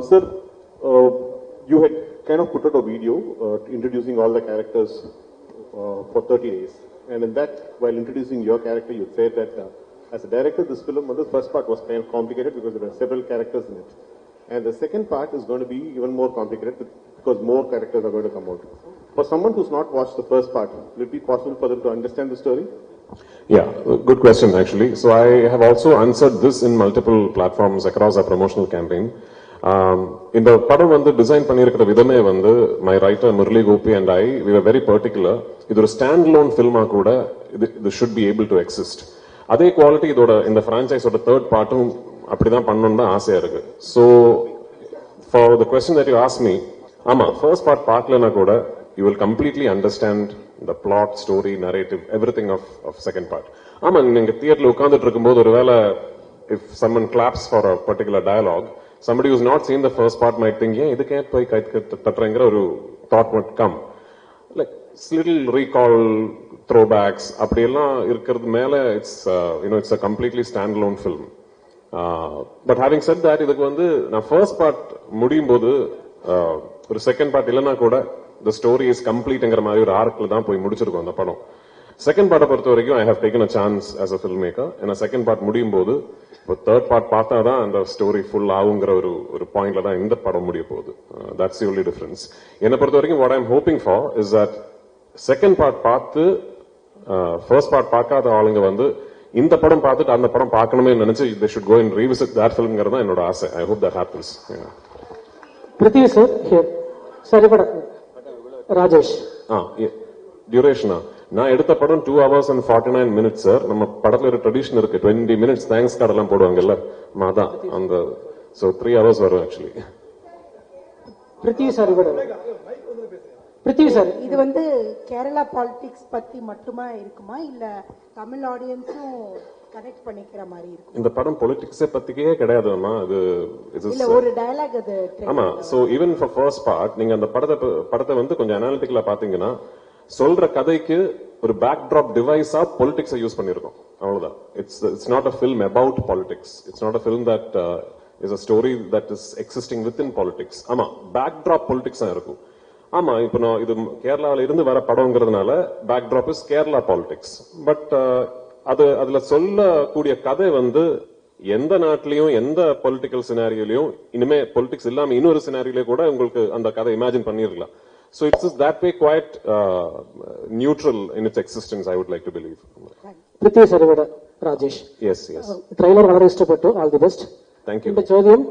Sir, you had kind of put out a video introducing all the characters for 30 days. And in that, while introducing your character, you said that as a director, this film, the first part was kind of complicated because there were several characters in it. And the second part is going to be even more complicated because more characters are going to come out. For someone who's not watched the first part, will it be possible for them to understand the story? Yeah, good question actually. So I have also answered this in multiple platforms across our promotional campaign. In the padam vandu design pannirukra vidame vandu my writer Murali Gopi and I, we were very particular. Idu a standalone film ah kuda this should be able to exist. Adhe quality idoda in the franchise oda third part um appadidhaan pannonu aasaiya irukku. So for the question that you asked me, ama first part paakala kuda you will completely understand the plot, story, narrative, everything of second part. Ama neenga theater la ukandittu irukumbodhu oruvela if someone claps for a particular dialogue, somebody who's not seen the first part might think, yeah, idukku poi kai tatrangra oru thought might come. Like little recall, throwbacks, appadi ella irukkiradhu mele it's it's a completely standalone film. But having said that, idukku vandu na first part mudiyumbodhu ஒரு second part இல்லனா கூட the story is complete என்கிற மாதிரி ஒரு ஆர்க்ல தான் போய் முடிச்சிருக்கோம் அந்த படம். செகண்ட் பார்ட்டை பொறுத்த வரைக்கும் I have taken a chance as a filmmaker. ஏன்னா செகண்ட் பார்ட் முடியும் போது இப்போ தேர்ட் பார்ட் பார்த்தா தான் அந்த ஸ்டோரி ஃபுல் ஆகுங்கிற ஒரு பாயிண்ட்ல தான் இந்த படம் முடிய போகுது. That's the only difference. என்னை பொறுத்த வரைக்கும் what I'm hoping for is that second part பார்த்து ஃபர்ஸ்ட் பார்ட் பார்க்காத ஆளுங்க வந்து இந்த படம் பார்த்துட்டு அந்த படம் பார்க்கணுமே நினைச்சு they should go and revisit that filmங்கிறது தான் என்னோட ஆசை. I hope that happens. Prithvi sir, here. Sorry, but Rajesh. டியூரேஷனா நான் எடுத்த படம் 2 hours and 49 minutes சார். நம்ம படத்துல ஒரு ட்ரெடிஷன் இருக்கு 20 minutes தேங்க்ஸ் கார்டு எல்லாம் போடுவாங்கல்ல, அதான் அந்த சோ 3 hours வரும் ஆக்சுவலி. பிருத்திவி சார் பிருத்திவி சார், இது வந்து கேரளா பாலிடிக்ஸ் பத்தி மட்டுமா இருக்குமா இல்ல தமிழ் ஆடியன்ஸும் கனெக்ட் பண்ணிக்கிற மாதிரி இருக்கும்? இந்த படம் பொலிட்டிக்ஸே பத்திக்கே கிடையாதுமா, அது இல்ல ஒரு டயலாக் அது. ஆமா, so even for first part நீங்க அந்த படத்தை வந்து கொஞ்சம் அனாலிட்டிக்கலா பாத்தீங்கன்னா சொல்ற கதைக்கு ஒரு பேக் டிராப் டிவைஸா பொலிட்டிக்ஸை யூஸ் பண்ணிருக்கோம், அவ்வளவுதான். It's not a film about politics. It's not a film that is a story that is existing within politics. ஆமா, பேக் டிராப் பொலிட்டிக்ஸ் தான் இருக்கும். ஆமா, இப்ப நான் இது கேரளாவில இருந்து வர படம்ங்கிறதுனால backdrop is Kerala politics. But அதுல சொல்லக்கூடிய கதை வந்து எந்த நாட்டிலையும் எந்த பொலிட்டிக்கல் சினாரியோலயும் இனிமே பொலிட்டிக்ஸ் இல்லாம இன்னொரு சினாரியிலே கூட உங்களுக்கு அந்த கதை இமேஜின் பண்ணிருக்கலாம். So it's that way quite neutral in its existence, I would like to believe. Prithvi Sarvada, Rajesh. Yes. Trailer വളരെ ഇഷ്ടപ്പെട്ടു. All the best. Thank you. இந்த ചോദ്യം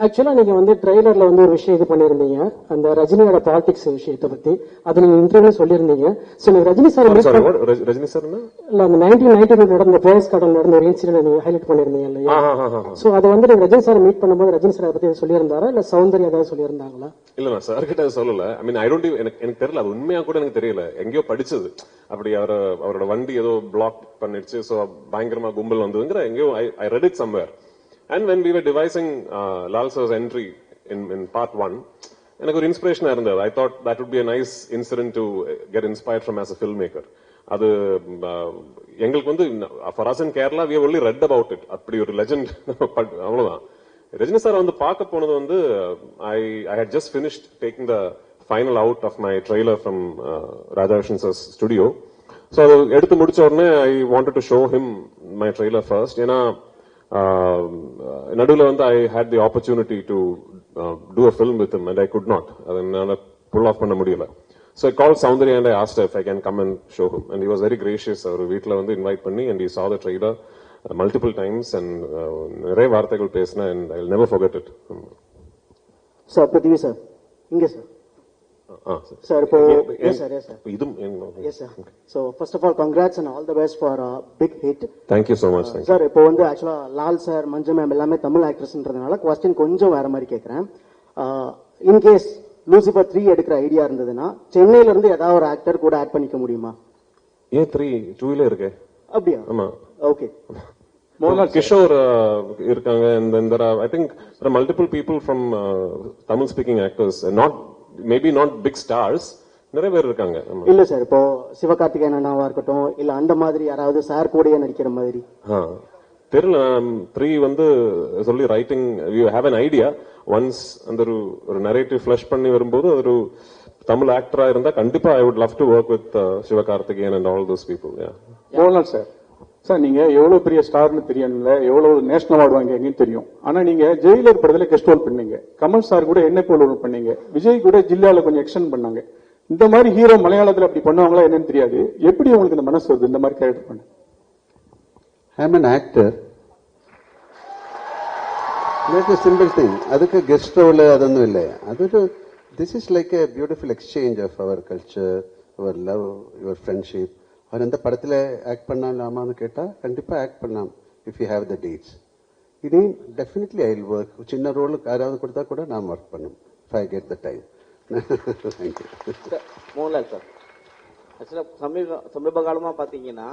ஆக்சுவலா நீங்க வந்து ட்ரெய்லர்ல வந்து ஒரு விஷயம் இது பண்ணிருந்தீங்க, அந்த ரஜினியோட பாலிடிக்ஸ் விஷயத்தை பத்தி. அது நீங்க இன்டர்வியூல சொல்லிருந்தீங்க. சோ நீங்க ரஜினி சார் ரஜினி சார் இல்ல அந்த 1990 நடந்த போயஸ் கடல் நடந்த ஒரு இன்சிடென்ட் நீங்க ஹைலைட் பண்ணிருந்தீங்க இல்லையா? சோ அது வந்து நீங்க ரஜினி சார் மீட் பண்ணும்போது ரஜினி சார் பத்தி சொல்லியிருந்தாரா இல்ல சௌந்தர்யா ஏதாவது சொல்லியிருந்தாங்களா? இல்ல நான் சார் கிட்ட சொல்லல. ஐ மீன் ஐ டோன்ட் எனக்கு தெரியல, அது உண்மையா கூட எனக்கு தெரியல. எங்கேயோ படிச்சது அப்படி அவரோட வண்டி ஏதோ பிளாக் பண்ணிடுச்சு, சோ பயங்கரமா கும்பல் வந்ததுங்கிற எங்கேயோ I read it somewhere. And when we were devising Lal sir's entry in part 1, எனக்கு ஒரு இன்ஸ்பிரேஷனா இருந்தது. I thought that would be a nice incident to get inspired from as a filmmaker. அது எங்களுக்கு வந்து for us in Kerala we have only read about it. அப்படி ஒரு legend அவ்வளவுதான். Rajini sir வந்து பார்க்க போனது வந்து I had just finished taking the final out of my trailer from Raja Vishan sir's studio. So எடுத்து முடிச்ச உடனே I wanted to show him my trailer first. ஏன்னா நடுவில் வந்து I had the opportunity to do a film with him and I could not. அதனால pull off பண்ண முடியல. So I called Soundarya and I asked her if I can come and show him, and he was very gracious. அவர் வீட்டில் வந்து invite பண்ணி and he saw the trailer multiple times and நிறைய வார்த்தைகள் பேசினேன் and I'll never forget it. Sir Prithvi sir இங்க sir Sir, yes sir. Yes sir. So first of all, congrats and all the best for a big hit. Thank you so much. Sir, இப்போ வந்து ஆக்சுவலா Lal sir, மஞ்சு ma'am எல்லாமே Tamil ஆக்ட்ரஸ்ன்றதுனால question கொஞ்சம் வேற மாதிரி கேட்கறேன். In case Lucifer 3 எடுக்கிற ஐடியா இருந்ததுன்னா சென்னையில இருந்து ஏதாவது ஒரு ஆக்டர் கூட ஆட் பண்ணிக்க முடியுமா? ஏன் 2 இருக்கு? அப்படியா? ஆமா. ஓகே. Kishore இருக்காங்க, and then there are, I think there are multiple people from Tamil speaking actors, maybe not big stars, நிறைய பேர் இருக்காங்க. இல்ல சார், இப்போ சிவகார்த்திகேயன் அண்ணாவா இருக்கட்டும், இல்ல அந்த மாதிரி யாராவது சார் கூடயே நடிக்கிற மாதிரி தெரியல. 3 வந்து சொல்லி writing, you have an idea, once அந்த ஒரு நரேட்டிவ் ஃபிளஷ் பண்ணி வரும்போது ஒரு தமிழ் ஆக்டரா இருந்தா கண்டிப்பா I would love to work with Sivakarthikeyan and all those people. Mohanlal sir, sir நீங்க எவ்வளவு பெரிய ஸ்டார்னு தெரியல, எவ்வளவு நேஷனல் அவார்டு வாங்கிங்கன்னு தெரியும். ஆனா நீங்க ஜெயிலர் படத்துல கெஸ்ட் ரோல் பண்ணீங்க, கமல் சார் கூட என்ன போல் ரோல் பண்ணீங்க, விஜய் கூட ஜில்லால கொஞ்சம் எக்ஸ்டெண்ட் பண்ணாங்க. இந்த மாதிரி ஹீரோ மலையாளத்துல அப்படி பண்ணுவாங்களா என்னன்னு தெரியாது. எப்படி உங்களுக்கு இந்த மனசு வருது இந்த மாதிரி கேரக்டர் பண்ண? I am an actor. That's a simple thing. அதுக்கு கெஸ்ட் ரோல் அதொന്നും இல்லை. அது this is like a beautiful exchange of our culture, our love, your friendship. அவர் எந்த படத்துல ஆக்ட் பண்ணலாமான்னு கேட்டா கண்டிப்பா ஆக்ட் பண்ணலாம், if you have the dates. இனி டெஃபினெட்லி ஐ வில் ஒர்க். சின்ன ரோலுக்கு யாராவது கொடுத்தா கூட நான் ஒர்க் பண்ணும், if I get the time. Thank you. Mohanlal sir, ஆக்சுவலா சமீப காலமா பாத்தீங்கன்னா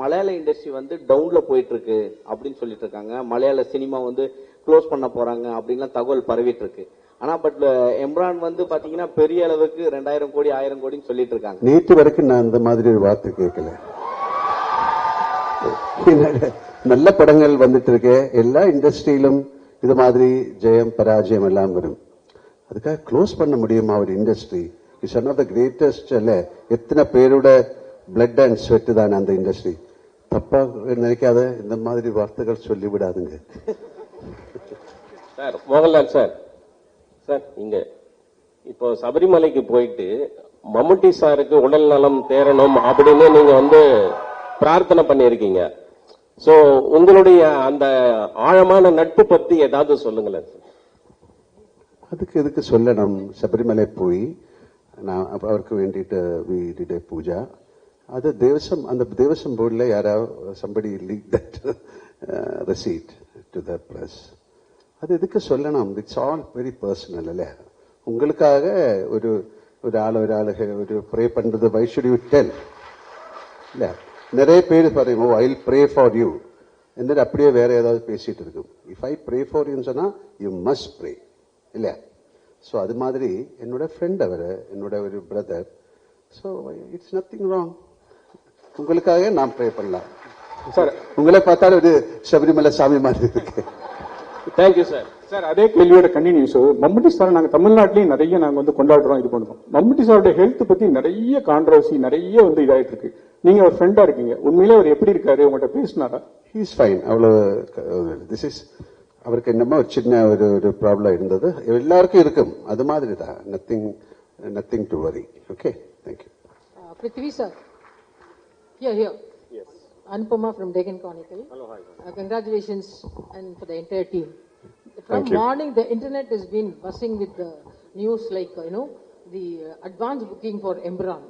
மலையாள இண்டஸ்ட்ரி வந்து டவுன்ல போயிட்டு இருக்கு அப்படின்னு சொல்லிட்டு இருக்காங்க. மலையாள சினிமா வந்து க்ளோஸ் பண்ண போறாங்க அப்படின்லாம் தகவல் பரவிட்டு இருக்கு. ஆனா பட் எம்ரான் வந்து பாத்தீங்கன்னா பெரிய அளவுக்கு 2000 கோடி 1000 கோடின்னு சொல்லிட்டு இருக்காங்க. நேற்று வரைக்கும் நான் அந்த மாதிரி ஒரு வார்த்தை கேட்கல. நல்ல படங்கள் வந்துட்டு இருக்கு, எல்லா இண்டஸ்ட்ரியிலும் இது மாதிரி ஜெயம் பராஜயம் எல்லாம் வரும். அதுக்காக க்ளோஸ் பண்ண முடியுமா ஒரு industry? It's one of the greatest. அல்ல, எத்தனை பேரோட பிளட் அண்ட் ஸ்வெட் தான் அந்த இண்டஸ்ட்ரி. தப்பா நினைக்காத, இந்த மாதிரி வார்த்தைகள் சொல்லி விடாதுங்க. சார் மோகன்லால் சார், சார் இங்க இப்போ சபரிமலைக்கு போயிட்டு மம்முட்டி சாருக்கு உடல் நலம் தேரணும் அப்படின்னு நீங்க வந்து பிரார்த்தனை பண்ணியிருக்கீங்க. சோ உங்களுடைய அந்த ஆழமான நட்பு பத்தி ஏதாவது சொல்லுங்களேன். அதுக்கு எதுக்கு சொல்லணும்? சபரிமலை போய் நான் அவருக்கு வேண்டிட்டு பூஜா, அது தேவசம், அந்த தேவசம் போர்டில் யாராவது somebody leaked that receipt to the press. அது எதுக்கு சொல்லணும்? It's all very personal. இல்ல, உங்களுக்காக ஒரு ஒரு ப்ரே பண்றது, why should you tell? இல்ல, நிறைய பேர் பாருங்க, I will pray for you என்று அப்படியே வேற ஏதாவது பேசிட்டு இருக்கும். இஃப் ஐ ப்ரே ஃபார் யூன்னு சொன்னா யூ மஸ்ட் ப்ரே. இல்ல, ஸோ அது மாதிரி என்னோட ஃப்ரெண்ட் அவர், என்னோட ஒரு brother. So it's nothing wrong. உங்களுக்காக நான் ப்ரே பண்ணலாம். சார் உங்களை பார்த்தாலும் ஒரு சபரிமலை சாமி மாதிரி இருக்கு. Thank you sir. சார் அதே கேள்வியோட கண்டினியூஸ், மம்முட்டி சார் நாங்க தமிழ்நாட்டிலேயும் நிறைய நாங்க வந்து கொண்டாடுறோம், இது பண்ணுறோம். மம்முட்டி சாரோட ஹெல்த் பத்தி நிறைய கான்ட்ரவர்சி, நிறைய வந்து இதாயிட்டு இருக்கு. நீங்க ஒரு ஃப்ரெண்டா இருக்கீங்க, உண்மையிலே அவர் எப்படி இருக்காரு, உங்கள்கிட்ட பேசினாரா? He is fine. அவ்வளவு திஸ் இஸ் அவருக்கு என்னமோ சின்ன ஒரு ப்ராப்ளம் இருந்தது, எல்லாருக்கும் இருக்கும், அது மாதிரி தான். Nothing to worry. Okay, thank you. Prithvi sir. Here. Yes. Anupama from Deccan Chronicle. Hello, hi. Congratulations and for the entire team. From morning, the internet has been buzzing with the news like, the advance booking for Emran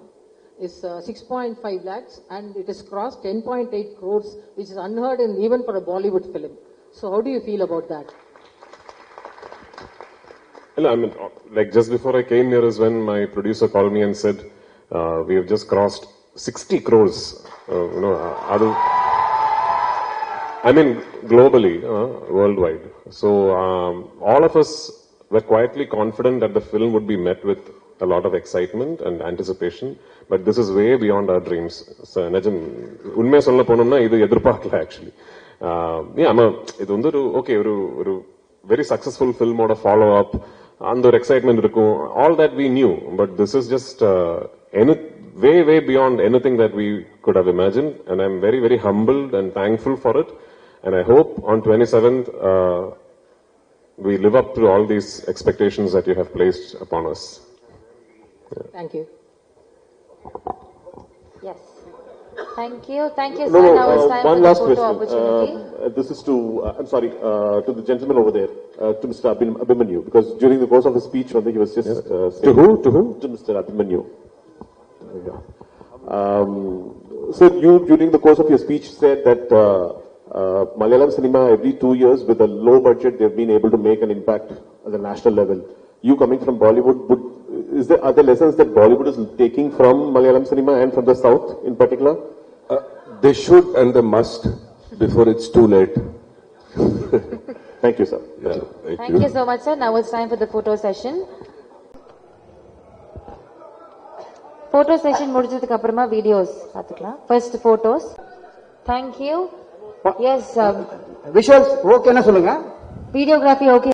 is 6.5 lakhs and it has crossed 10.8 crores, which is unheard in even for a Bollywood film. So how do you feel about that? Well, I mean, like just before I came here is when my producer called me and said, we have just crossed 60 crores. I mean, globally, worldwide. So, all of us were quietly confident that the film would be met with a lot of excitement and anticipation, but this is way beyond our dreams. So, Najam, unmaya solla ponumna idu edirpaakala actually. இது வந்து ஒரு very successful film oda follow up, and the excitement irukum, all that we knew, but this is just way beyond anything that we could have imagined, and I'm very, very humbled and thankful for it, and I hope on 27th we live up to all these expectations that you have placed upon us. Thank you. Yes. Thank you, sir. Now it's time one for the last photo question. opportunity. This is to, I'm sorry, to the gentleman over there. to Mr. Abhimanyu, because during the course of his speech, I think he was just To who? To who? To Mr. Abhimanyu. Yeah. So you, during the course of your speech, said that Malayalam cinema every 2 years with a low budget they've been able to make an impact at the national level. You coming from Bollywood, are there lessons that Bollywood is taking from Malayalam cinema and from the South in particular? They should and they must before it's too late. Thank you, sir. Yeah, Thank you so much, sir. Now it's time for the photo session. Photo session முடிஞ்சதுக்கு அப்புறமா videos பார்த்துக்கலாம். First photos. Thank you. Yes. Visuals ஓகேன்னா சொல்லுங்க. Videography okay.